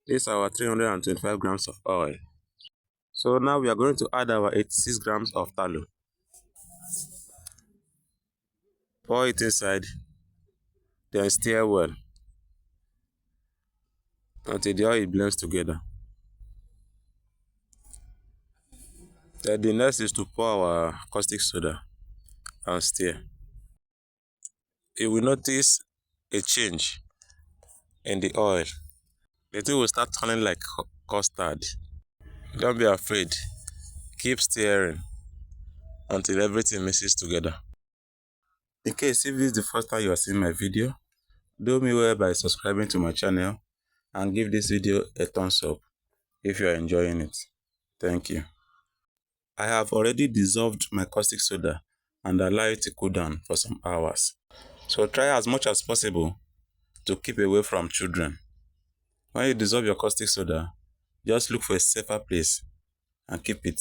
This is our 325 grams of oil. So now we are going to add our 86 grams of tallow. Pour it inside, then stir well until the oil blends together. Then the next is to pour our caustic soda and stir. You will notice a change in the oil. The thing will start turning like custard. Don't be afraid. Keep stirring until everything mixes together. In case if this is the first time you are seeing my video, do me well by subscribing to my channel and give this video a thumbs up if you are enjoying it. Thank you. I have already dissolved my caustic soda and allow it to cool down for some hours. So try as much as possible to keep away from children. When you dissolve your caustic soda, just look for a safer place and keep it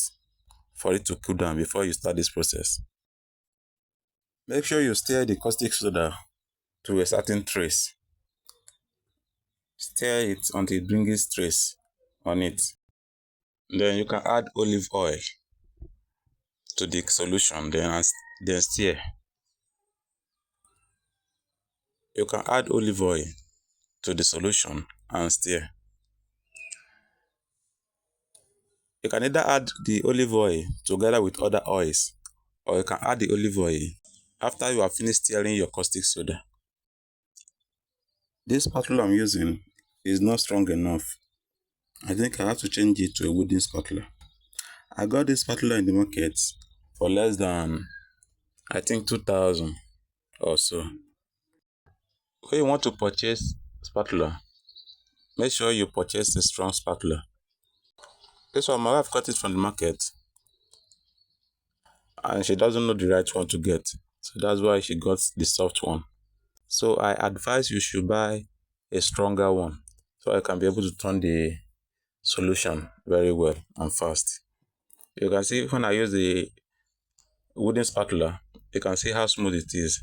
for it to cool down before you start this process. Make sure you stir the caustic soda to a certain trace. Stir it until it brings trace on it. Then you can add olive oil to the solution, then stir. You can add olive oil to the solution and stir. You can either add the olive oil together with other oils, or you can add the olive oil after you have finished stirring your caustic soda. This spatula I'm using is not strong enough. I think I have to change it to a wooden spatula. I got this spatula in the market for less than, I think, 2,000 or so. When you want to purchase spatula, make sure you purchase a strong spatula. This one, my wife got it from the market and she doesn't know the right one to get. So that's why she got the soft one. So I advise you should buy a stronger one so I can be able to turn the solution very well and fast. You can see when I use the wooden spatula, you can see how smooth it is.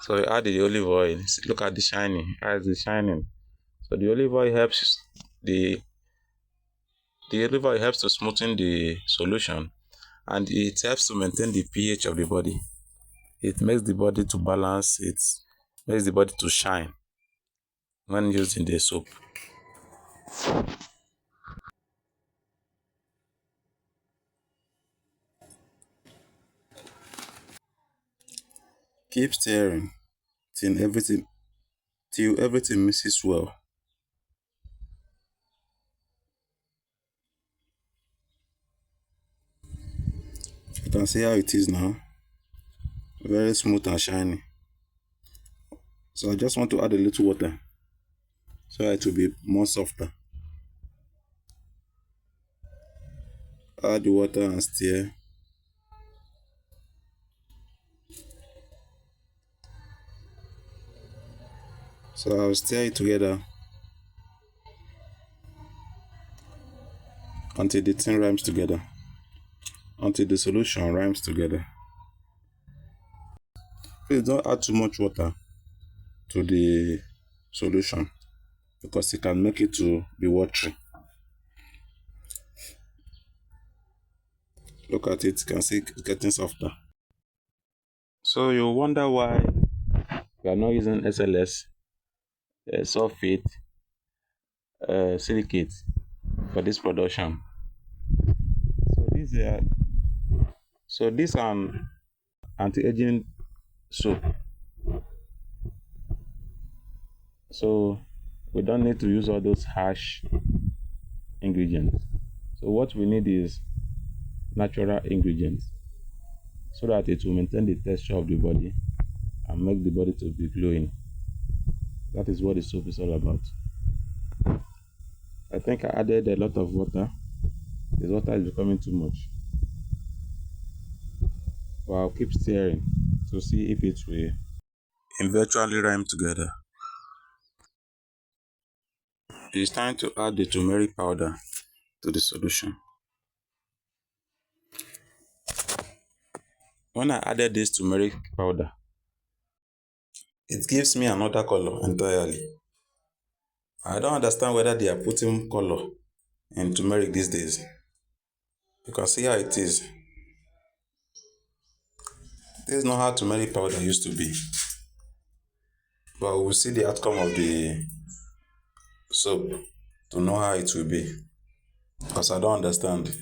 So you add the olive oil. Look at the shining. How is it shining? So the olive oil helps the olive oil helps to smoothen the solution, and it helps to maintain the pH of the body. It makes the body to balance. It makes the body to shine when used in the soap. Keep stirring till everything mixes well. You can see how it is now. Very smooth and shiny. So I just want to add a little water so it will be more softer. Add the water and stir. So I'll stir it together until the thing rhymes together, until the solution rhymes together. Please don't add too much water to the solution because it can make it to be watery. Look at it, you can see it's getting softer. So you wonder why we are not using SLS, sulfate, silicate for this production. So this anti-aging soap. So we don't need to use all those harsh ingredients. So what we need is natural ingredients so that it will maintain the texture of the body and make the body to be glowing. That is what the soap is all about. I think I added a lot of water. This water is becoming too much. But I'll keep stirring to see if it will eventually rhyme together. It's time to add the turmeric powder to the solution. When I added this turmeric powder, it gives me another color entirely. I don't understand whether they are putting color in turmeric these days. Because here it is. This is not how turmeric powder used to be. But we'll see the outcome of the soap to know how it will be. Because I don't understand.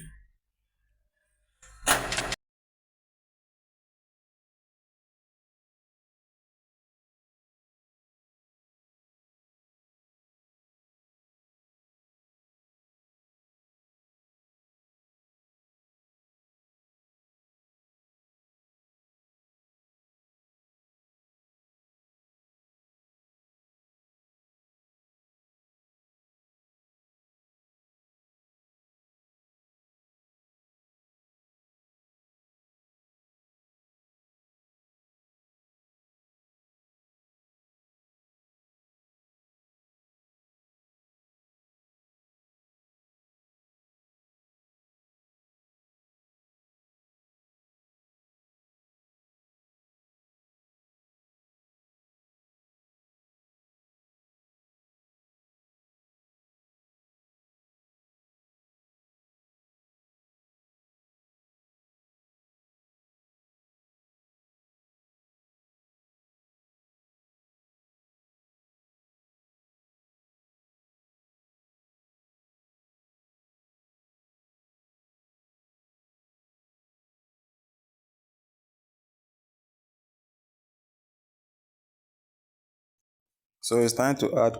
So it's time to add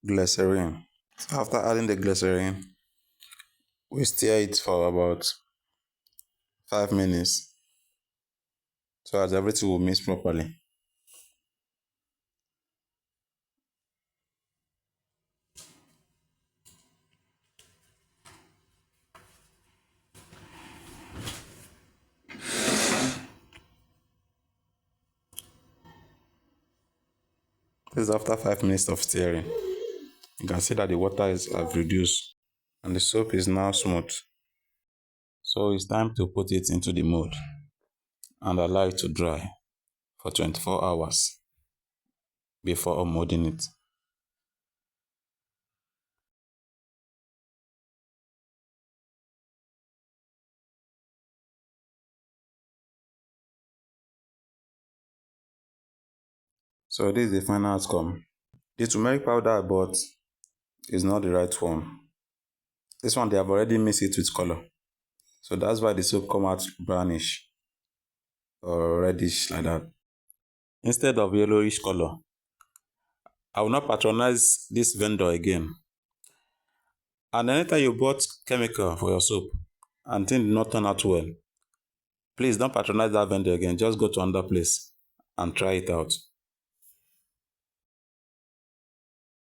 glycerin. So after adding the glycerin, we stir it for about 5 minutes so that everything will mix properly. This is after 5 minutes of stirring. You can see that the water have reduced and the soap is now smooth. So it's time to put it into the mold and allow it to dry for 24 hours before molding it. So this is the final outcome. The turmeric powder I bought is not the right one. This one they have already mixed it with color. So that's why the soap come out brownish or reddish like that. Instead of yellowish color, I will not patronize this vendor again. And anytime you bought chemical for your soap and things did not turn out well, please don't patronize that vendor again. Just go to another place and try it out.